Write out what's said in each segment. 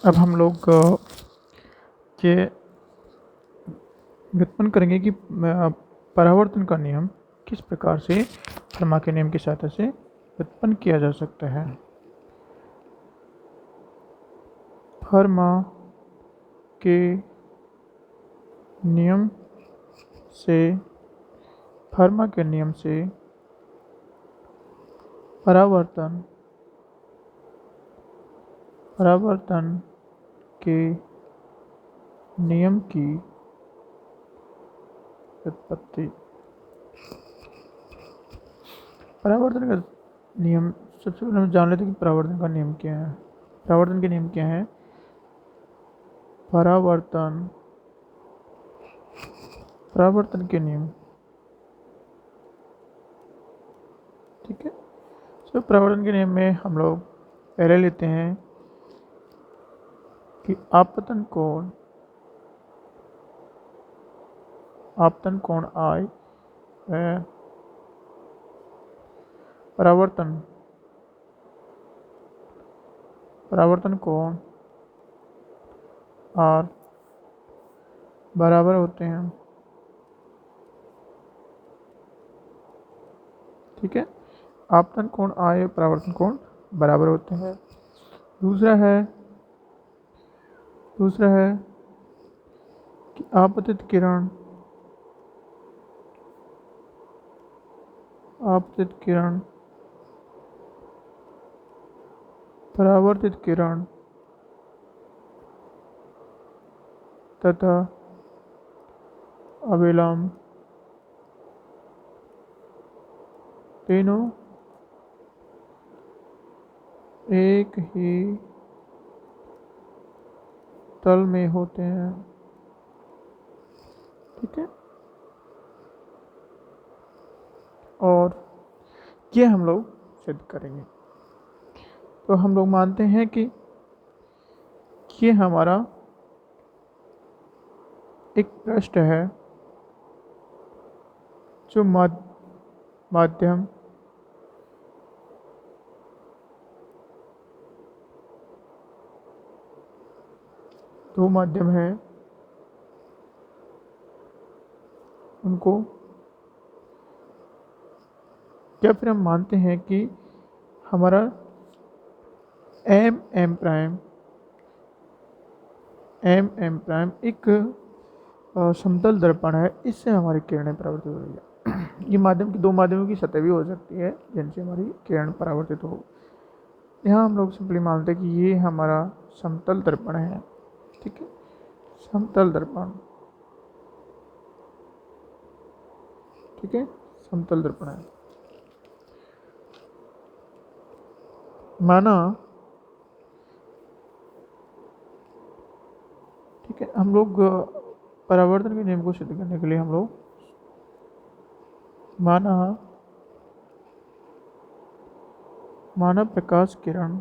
अब हम लोग ये व्युत्पन्न करेंगे कि परावर्तन का नियम किस प्रकार से फर्मा के नियम की सहायता से व्युत्पन्न किया जा सकता है। फर्मा के नियम से फर्मा के नियम से परावर्तन के नियम की उत्पत्ति। परावर्तन का नियम, सबसे पहले हम जान लेते हैं कि परावर्तन का नियम क्या है। परावर्तन के नियम क्या है? परावर्तन के नियम, ठीक है। तो परावर्तन के नियम में हम लोग पहले लेते हैं कि आपतन कोण I व परावर्तन कोण R बराबर होते हैं, ठीक है। आपतन कोण I परावर्तन कोण बराबर होते हैं। दूसरा है कि आपतित किरण परावर्तित किरण तथा अभिलंब तीनों एक ही तल में होते हैं, ठीक है। और ये हम लोग सिद्ध करेंगे। तो हम लोग मानते हैं कि ये हमारा एक पृष्ठ है जो माध्यम दो माध्यम है, उनको या फिर हम मानते हैं कि हमारा एम प्राइम एक समतल दर्पण है, इससे हमारी किरणें परावर्तित हो रही है। ये माध्यम की दो माध्यमों की सतह भी हो सकती है जिनसे हमारी किरण परावर्तित हो। यहाँ हम लोग सिंपली मानते हैं कि ये हमारा समतल दर्पण है, ठीक है। समतल दर्पण, ठीक है, समतल दर्पण है। माना, ठीक है, हम लोग परावर्तन के नियम को सिद्ध करने के लिए हम लोग माना प्रकाश किरण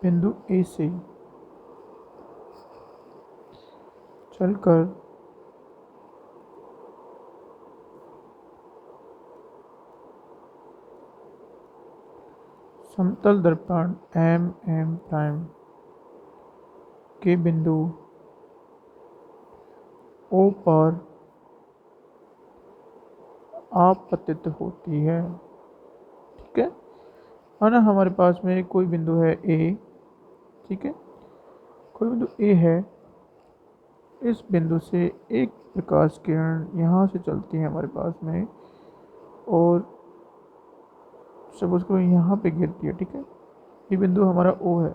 बिंदु ए से चलकर समतल दर्पण एम प्राइम के बिंदु O पर आपतित होती है, ठीक है। माना हमारे पास में कोई बिंदु है A, ठीक है, कोई बिंदु A है। इस बिंदु से एक प्रकाश किरण यहाँ से चलती है हमारे पास में और सपोज करो यहाँ पे गिरती है, ठीक है। ये बिंदु हमारा O है,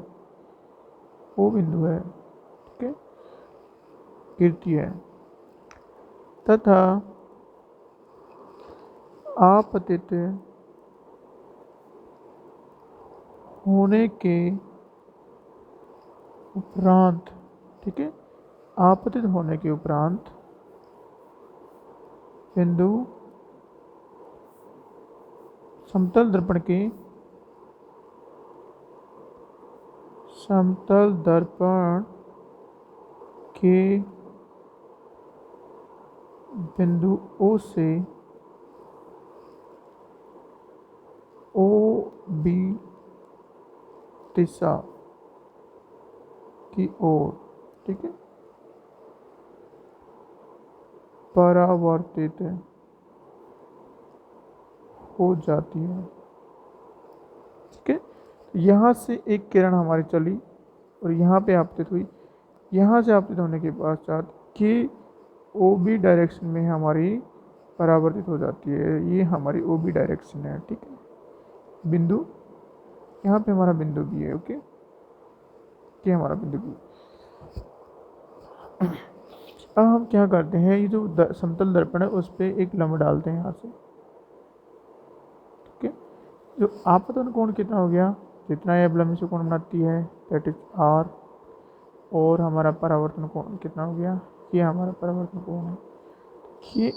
O बिंदु है, ठीक है, गिरती है तथा आपतित होने के उपरांत, ठीक है, आपतित होने के उपरांत बिंदु समतल दर्पण के बिंदु O से दिशा की ओर, ठीक है, परावर्तित हो जाती है। ठीक है, तो यहाँ से एक किरण हमारी चली और यहाँ पे आपतित हुई। यहाँ से आपतित होने के पश्चात कि ओ बी डायरेक्शन में हमारी परावर्तित हो जाती है। ये हमारी ओ बी डायरेक्शन है। ठीक है, बिंदु यहाँ पे हमारा बिंदु भी है। ओके, ये हमारा बिंदु भी। अब हम क्या करते हैं, ये जो समतल दर्पण है उस पर एक लंब डालते हैं यहाँ से। ठीक है, जो आपतन कोण कितना हो गया, जितना ये अवलंबी से कोण बनाती है दैट इज आर, और हमारा परावर्तन कोण कितना हो गया, ये हमारा परावर्तन कोण है। ये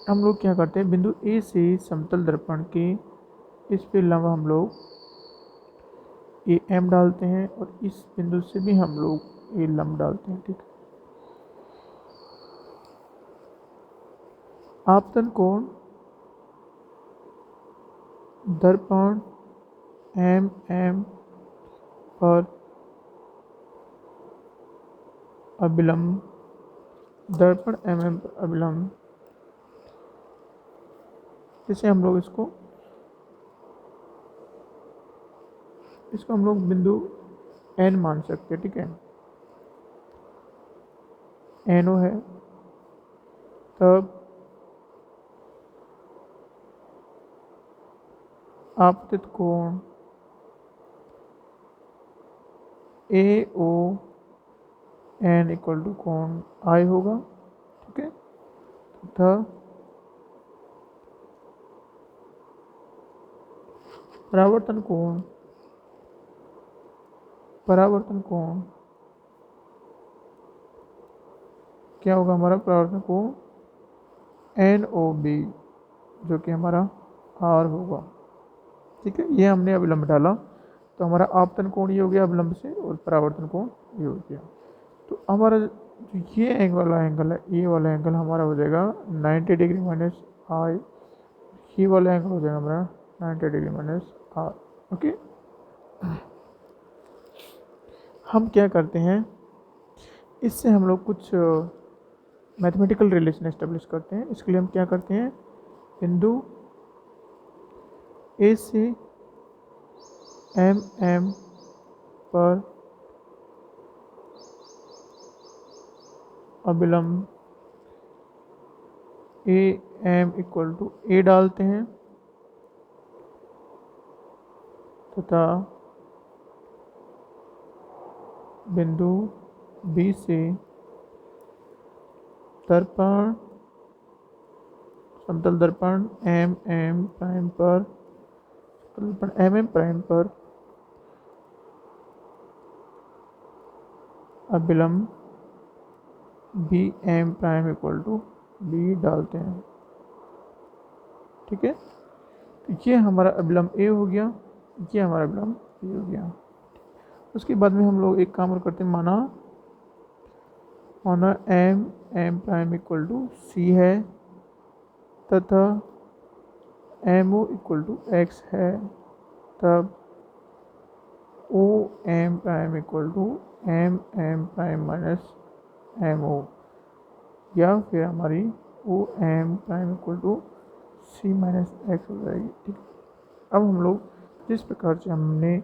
हम लोग क्या करते हैं, बिंदु ए से समतल दर्पण के इस पे लंब हम लोग ए एम डालते हैं और इस बिंदु से भी हम लोग ए लंब डालते हैं। ठीक है, आपतन कोण दर्पण एम एम पर अभिलंब, दर्पण एम एम पर अभिलंब, जैसे हम लोग इसको हम लोग बिंदु एन मान सकते हैं। ठीक है, एन ओ है, तब आपतित कोण ए ओ एन इक्वल टू कोण आई होगा। ठीक है, तथा परावर्तन कोण क्या होगा, हमारा परावर्तन कोण एन ओ बी, जो कि हमारा आर होगा। ठीक है, ये हमने अविलंब डाला तो हमारा आपतन कोण ये हो गया अविलंब से, और परावर्तन कोण ये हो गया। तो हमारा जो ये वाला एंगल है, ये वाला एंगल हमारा हो जाएगा 90 डिग्री माइनस आई, ये वाला एंगल हो जाएगा हमारा 90 डिग्री माइनस आर। ओके, हम क्या करते हैं, इससे हम लोग कुछ मैथमेटिकल रिलेशन एस्टेब्लिश करते हैं। इसके लिए हम क्या करते हैं, बिंदु ए से एम एम पर अभिलंब A M equal to A डालते हैं तथा बिंदु बी से दर्पण समतल दर्पण एम एम प्राइम पर एम एम प्राइम पर अभिलंब B M prime equal to B डालते हैं। ठीक है, तो ये हमारा अभिलंब ए हो गया, ये हमारा अभिलंब बी हो गया। उसके बाद में हम लोग एक काम और करते हैं, माना M M prime equal to C है तथा M O equal to X है, तब O M prime equal to M M prime minus M O, या फिर हमारी O M prime equal to C minus X हो जाएगी। ठीक, अब हम लोग जिस प्रकार से हमने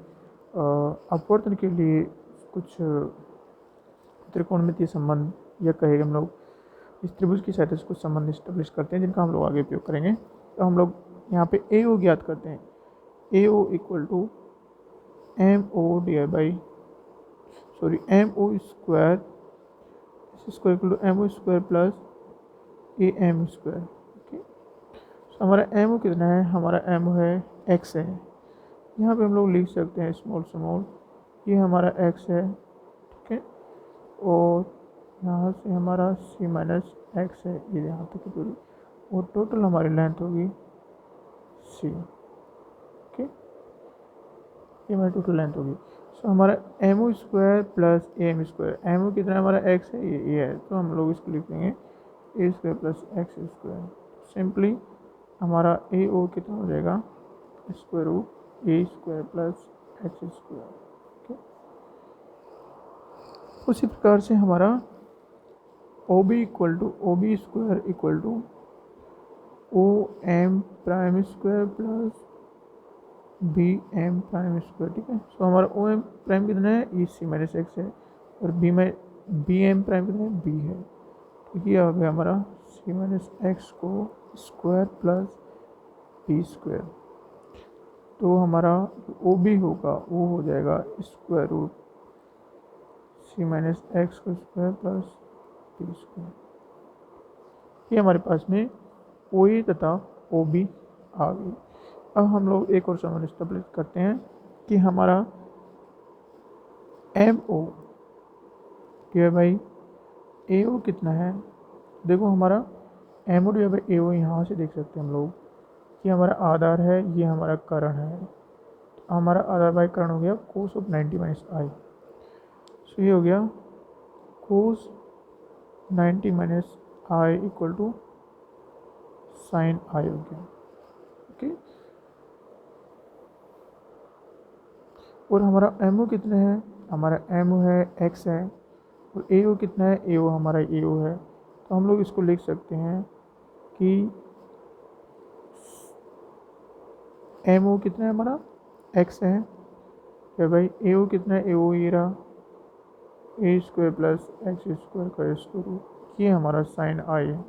अपवर्तन के लिए कुछ त्रिकोणमितीय संबंध या कहेंगे हम लोग इस त्रिभुज की सहायता से कुछ संबंध स्टेब्लिश करते हैं जिनका हम लोग आगे उपयोग करेंगे। तो हम लोग यहाँ पे ए ओ ज्ञात करते हैं, A O equal to M O D by M O square equal to M O square plus A M square. Okay, तो हमारा एम ओ कितना है, हमारा एम ओ है एक्स है, यहाँ पे हम लोग लिख सकते हैं स्मॉल, ये हमारा एक्स है। ठीक है, और यहाँ से हमारा सी माइनस एक्स है, ये यहाँ तक की दूरी, और टोटल हमारी लेंथ होगी सी। ओके, ये हमारी टोटल लेंथ होगी। सो हमारा M O square plus A M square, M O कितना है हमारा एक्स है, ये है, तो हम लोग इसको लिखेंगे A square plus x square. Simply हमारा ए ओ कितना हो जाएगा, square root A square plus x square. उसी प्रकार से हमारा O B equal to O B square equal to O M prime square plus B M prime square, ठीक है। सो हमारा ओ एम प्राइम कितना है, ई सी माइनस एक्स है, और बी एम प्राइम कितना है, बी है। तो ये आ गया हमारा सी माइनस एक्स को स्क्वायर प्लस बी स्क्वायर। तो हमारा ओ बी होगा वो हो जाएगा स्क्वायर रूट सी माइनस एक्स को स्क्वायर प्लस बी स्क्वायर। ये हमारे पास में ओ ए तथा ओ बी आ गई। अब हम लोग एक और सवाल स्टेब्लिश करते हैं कि हमारा एम ओ क्या है भाई, ए ओ कितना है। देखो हमारा एम ओ डिवाइड बाई ए ओ यहाँ से देख सकते हैं हम लोग कि हमारा आधार है, ये हमारा करण है। तो हमारा आधार बाई करण हो गया कोस ऑफ 90 माइनस आई। सो ये हो गया cos 90 minus I equal to sine I हो गया, ओके। और हमारा एम ओ कितना है, हमारा एम ओ है एक्स है, और ए ओ कितना है, ए ओ हमारा ए ओ है। तो हम लोग इसको लिख सकते हैं कि एम ओ कितना है हमारा एक्स है, या भाई ए ओ कितना है, ए ओ ये रहा ए स्क्वायर प्लस एक्स स्क्वायर का स्क्वायर रूट, ये हमारा साइन आई है,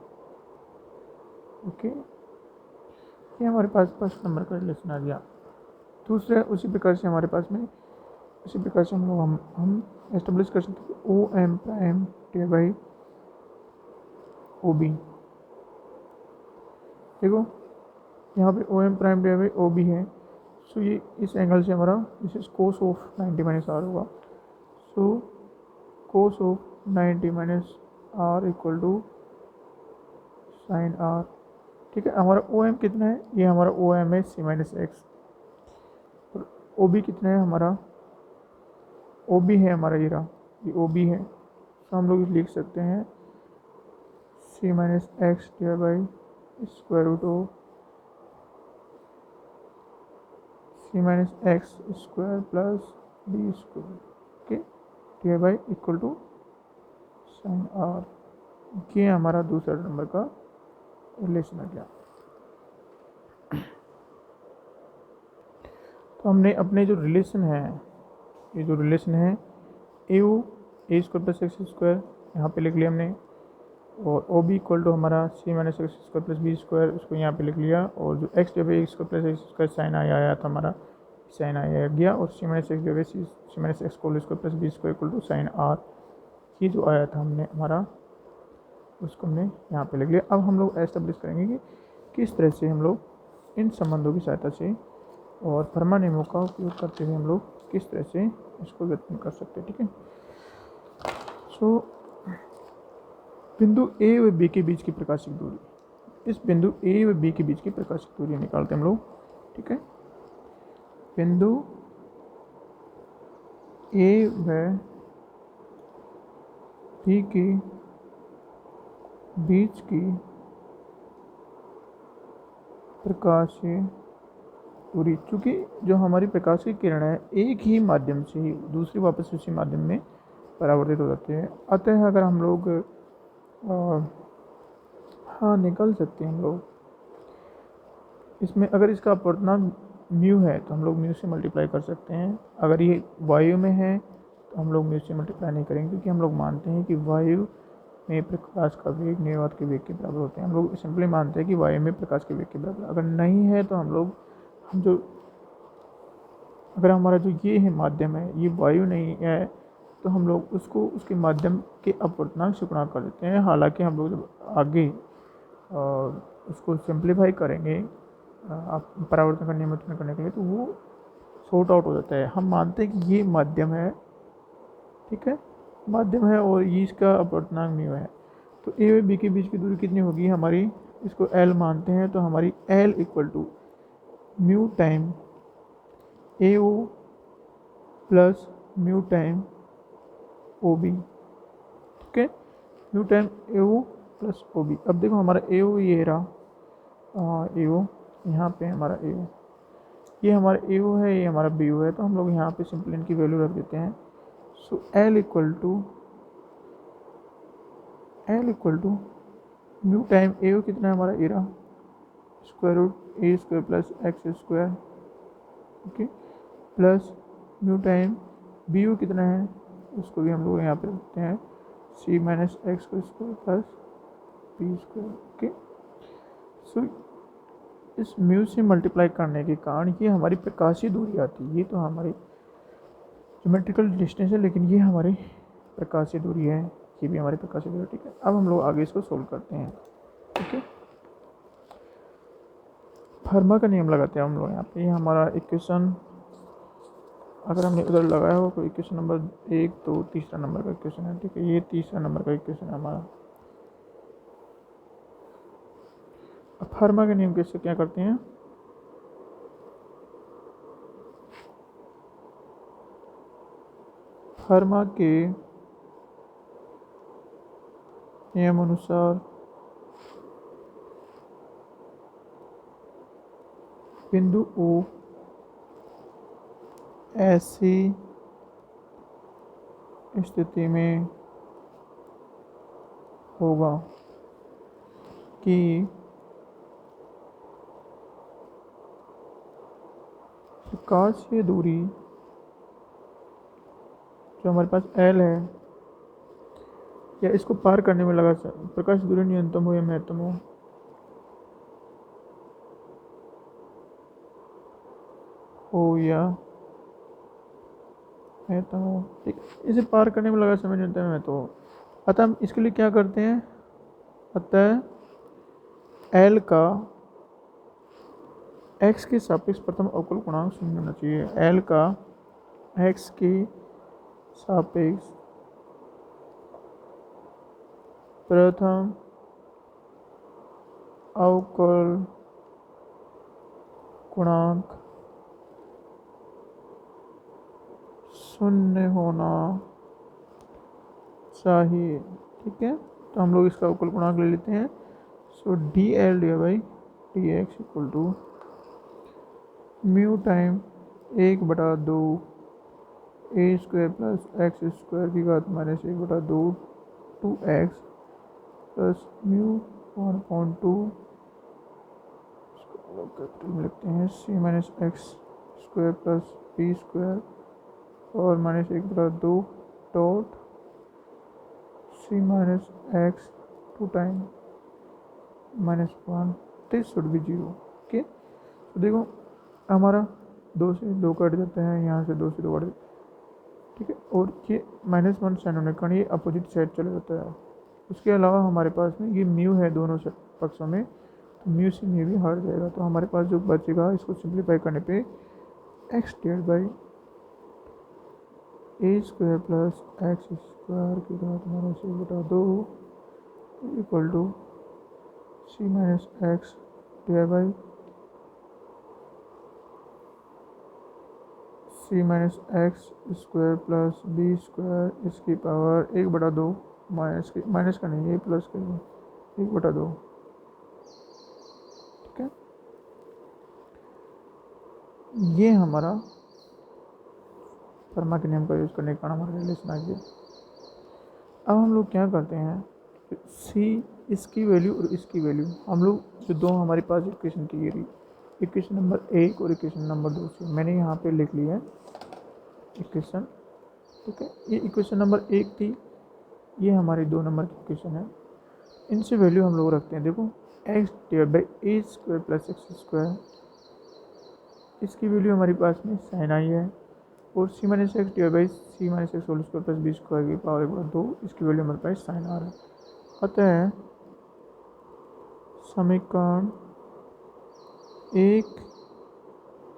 ओके। ये हमारे पास फर्स्ट नंबर का रिलेशन आ गया। दूसरा उसी प्रकार से हमारे पास में इसी प्रकार से हम एस्टेब्लिश कर सकते हैं O M prime D by O B. देखो यहाँ पे O M prime D by O B है। सो ये इस एंगल से हमारा this is cos of 90 minus R होगा। So cos of 90 minus R equal to sine are, ठीक है। हमारा ओ एम कितना है, ये हमारा ओ एम है सी माइनस एक्स, और ओ बी कितना है हमारा, ओ बी है हमारा ये ओ बी है। तो हम लोग लिख सकते हैं C minus x divide by square root of C minus x square plus B square, okay, divide by equal to sine R. ये हमारा दूसरा नंबर का रिलेशन आ गया। तो हमने अपने जो रिलेशन है, ये जो रिलेशन है ए ओ ए स्क्वायर प्लस एक्स स्क्वायर यहाँ पे लिख लिया हमने, और ओ बी इक्वल टू हमारा C minus x square plus B square उसको यहाँ पे लिख लिया, और जो X divide X square plus x square sine आया था हमारा साइन आया गया, और C minus x divide C minus X whole square plus B square equal to sine R, ये जो आया था हमने हमारा उसको हमने यहाँ पे लिख लिया। अब हम लोग एस्टेब्लिश करेंगे कि किस तरह से हम लोग इन संबंधों की सहायता से और फर्मा नियमों का उपयोग करते हुए हम लोग किस तरह से इसको व्यक्त कर सकते हैं, ठीक है। सो बिंदु ए व बी के बीच की प्रकाशिक दूरी, इस बिंदु ए व बी के बीच की प्रकाशिक दूरी निकालते हैं हम लोग, ठीक है। बिंदु ए व बी के बीच की प्रकाशीय दूरी, चूँकि जो हमारी प्रकाश की किरण है एक ही माध्यम से ही दूसरी वापस उसी माध्यम में परावर्तित हो जाते हैं, अतः अगर हम लोग हाँ निकल सकते हैं हम लोग इसमें, अगर इसका अपवर्तनांक म्यू है तो हम लोग म्यू से मल्टीप्लाई कर सकते हैं। अगर ये वायु में है तो हम लोग म्यू से मल्टीप्लाई नहीं करेंगे, क्योंकि हम लोग मानते हैं कि वायु में प्रकाश का वेग निर्वात के वेग के बराबर होते हैं। हम लोग सिंपली मानते हैं कि वायु में प्रकाश के वेग के बराबर, अगर नहीं है तो हम लोग अगर हमारा जो ये है माध्यम है ये वायु नहीं है तो हम लोग उसको उसके माध्यम के अपवर्तनांक से गुणा कर देते हैं। हालांकि हम लोग जब आगे उसको सिंप्लीफाई करेंगे आप परावर्तन का नियम करने के लिए, तो वो सॉर्ट आउट हो जाता है। हम मानते हैं कि ये माध्यम है, ठीक है, माध्यम है और ये इसका अपवर्तनांक म्यू है। तो ए व बी के बीच की दूरी कितनी होगी हमारी, इसको एल मानते हैं, तो हमारी L equal to mu time A O plus mu time O B, ठीक है, mu time A O plus O B. अब देखो हमारा ए ओ ये रहा, ए ओ यहाँ पे हमारा ए ओ, ये हमारा ए ओ है, ये हमारा बी ओ है, तो हम लोग यहाँ पे सिंपल इनकी वैल्यू रख देते हैं। So L equal to L equal to mu time A U कितना है हमारा एरा square root A square plus x square, okay, plus mu time B U कितना है, उसको भी हम लोग यहाँ पे रखते हैं C minus x square plus B square, okay. So इस म्यू से मल्टीप्लाई करने के कारण ये हमारी प्रकाशीय दूरी आती है, ये तो हमारी ज्योमेट्रिकल डिस्टेंस है लेकिन ये हमारी प्रकाशीय दूरी है, ये भी हमारी प्रकाशीय दूरी है, ठीक है। अब हम लोग आगे इसको सोल्व करते हैं, ठीक है। फर्मा का नियम लगाते हैं हम लोग यहाँ पे। ये हमारा इक्वेशन अगर हमने उधर लगाया हो तो इक्वेशन नंबर 1 2 तीसरा नंबर का इक्वेशन है, ठीक है। ये तीसरा नंबर का इक्वेशन है हमारा। अब फर्मा के नियम कैसे क्या करते हैं, फर्मा के नियम अनुसार बिंदु ओ ऐसी स्थिति में होगा कि प्रकाशीय दूरी जो हमारे पास एल है या इसको पार करने में लगा प्रकाशीय दूरी न्यूनतम हो या महत्तम हो या महत्तम हो, ठीक। इसे पार करने में लगा समय न्यूनतम है तो अतः हम इसके लिए क्या करते हैं, अतः एल का एक्स के सापेक्ष प्रथम अवकल गुणांक शून्य होना चाहिए। एल का एक्स के सापेक्ष प्रथम अवकल गुणांक शून्य होना चाहिए, ठीक है। तो हम लोग इसका अवकल गुणांक ले लेते हैं। So D L D by D X equal to mu time 1/2 A square plus x square की घात minus 1/2 2x plus mu 1/2 capital में लिखते हैं C minus x square plus B square और minus 1/2 dot C minus X 2 time -1 this should be 0, okay. तो देखो हमारा 2 से 2 कट जाते हैं, यहाँ से 2 से 2 कट जाते हैं, ठीक है। और ये -1 साइन होने के कारण ये अपोजिट साइड चला जाता है। उसके अलावा हमारे पास में ये म्यू है दोनों पक्षों में, तो म्यू से म्यू भी हट जाएगा। तो हमारे पास जो बचेगा इसको सिंप्लीफाई करने पे x divide by A square plus x square की घात minus 1/2 equal to C minus x divide by C minus x square plus B square इसकी पावर 1/2 माइनस का नहीं, ये प्लस का 1/2, ठीक है। ये हमारा फर्मा के नियम का यूज़ करने के कारण हमारा रिलेशन आ गया। अब हम लोग क्या करते हैं, सी इसकी वैल्यू और इसकी वैल्यू हम लोग जो दो हमारे पास इक्वेशन की रही, इक्वेशन नंबर 1 और इक्वेशन नंबर 2 से मैंने यहाँ पे लिख लिया है इक्वेशन, ठीक है। ये इक्वेशन नंबर 1 थी, ये हमारी 2 नंबर की इक्वेशन है। इनसे वैल्यू हम लोग रखते हैं। देखो X divide by A square plus x square, इसकी वैल्यू हमारे पास में साइन आई है, और C minus x divide by C minus X whole square plus B square की पावर 1/2 इसकी वैल्यू हमारे पास साइन आ रहा है। अतः समीकरण 1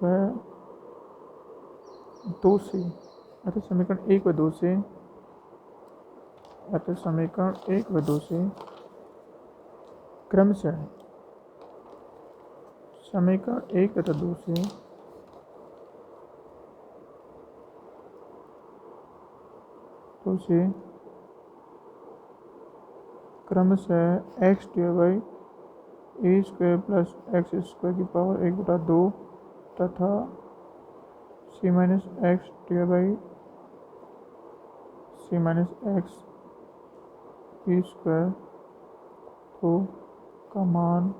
व 2 से अतः समीकरण 1 व 2 से अतः समीकरण 1 व 2 से क्रमशः समीकरण 1 तथा 2 से क्रमशः X divide by A square plus x square की पावर 1/2 तथा C minus x divide by C minus X P square को का मान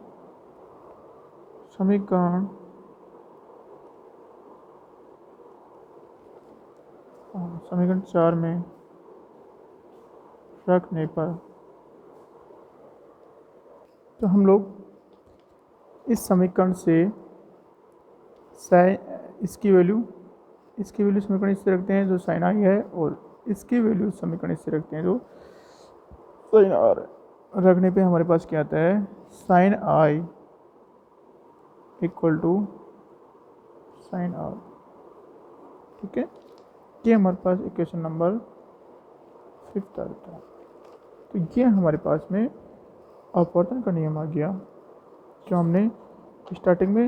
समीकरण समीकरण 4 में रखने पर, तो हम लोग इस समीकरण से इसकी वैल्यू समीकरण इससे रखते हैं जो साइन आई है, और इसकी वैल्यू समीकरण इससे रखते हैं जो साइन आर है। रखने पे हमारे पास क्या आता है, sine i equal to sine are. ठीक है, ये हमारे पास इक्वेशन नंबर 5 आता है। तो ये हमारे पास में अपवर्तन का नियम आ गया, जो हमने स्टार्टिंग में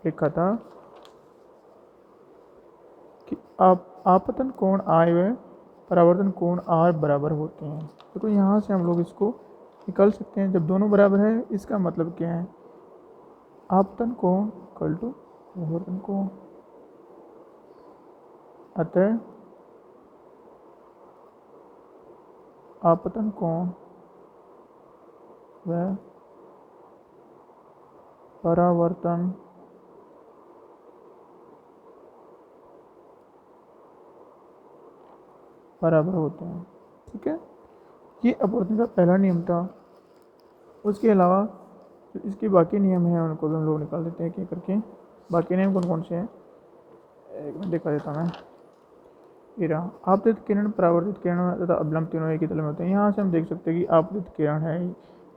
लिखा था कि आपतन कोण आई व परावर्तन कोण आर बराबर होते हैं। तो यहाँ से हम लोग इसको निकाल सकते हैं। जब दोनों बराबर है, इसका मतलब क्या है, आपतन कोण इक्वल टू परावर्तन कोण। अतः आपतन कोण व परावर्तन बराबर होते हैं। ठीक है, ये अपवर्तन का पहला नियम था। उसके अलावा जो इसके बाकी नियम हैं उनको भी हम लोग निकाल देते हैं क्या करके। बाकी नियम कौन कौन से हैं, एक मिनट दिखा देता हूँ मैं। इरा आपतित किरण, परावर्तित किरण तथा अवलंब तीनों एक ही तल में होते हैं। यहाँ से हम देख सकते हैं कि आपतित किरण है,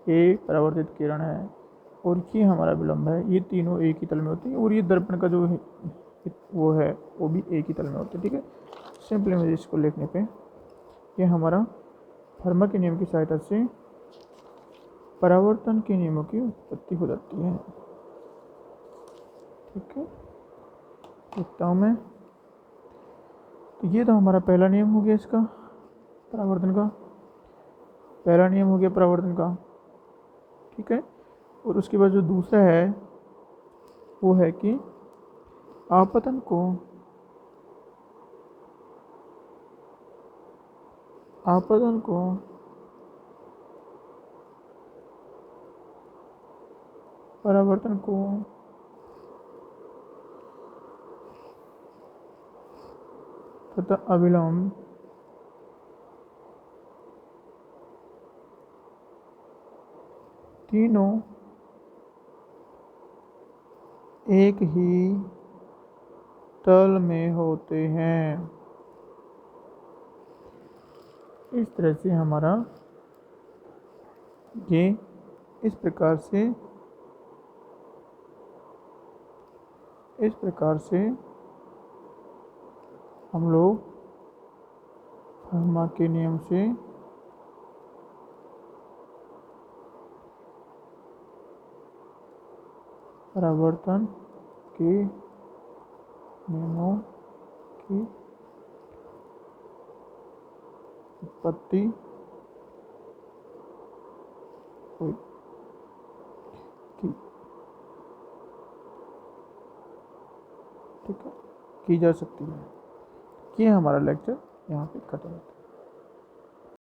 ये परावर्तित किरण है, और ये हमारा विलंब है। ये तीनों एक ही तल में होते हैं, और ये दर्पण का जो वो है वो भी एक ही तल में होते हैं। ठीक है, सिंपली मुझे इसको लिखने पे ये हमारा फर्मा के नियम की सहायता से परावर्तन के नियमों की उत्पत्ति हो जाती है। ठीक है, लिखता हूँ मैं। तो ये तो हमारा पहला नियम हो गया, इसका परावर्तन का पहला नियम हो गया परावर्तन का। ठीक है, और उसके बाद जो दूसरा है वो है कि आपतन कोण परावर्तन कोण तथा अविलंब तीनों एक ही तल में होते हैं। इस तरह से हमारा ये इस प्रकार से हम लोग फर्मा के नियम से परावर्तन के नियमों की उत्पत्ति हुई ठीक है, की जा सकती है। ये हमारा लेक्चर यहाँ पे खत्म होता है।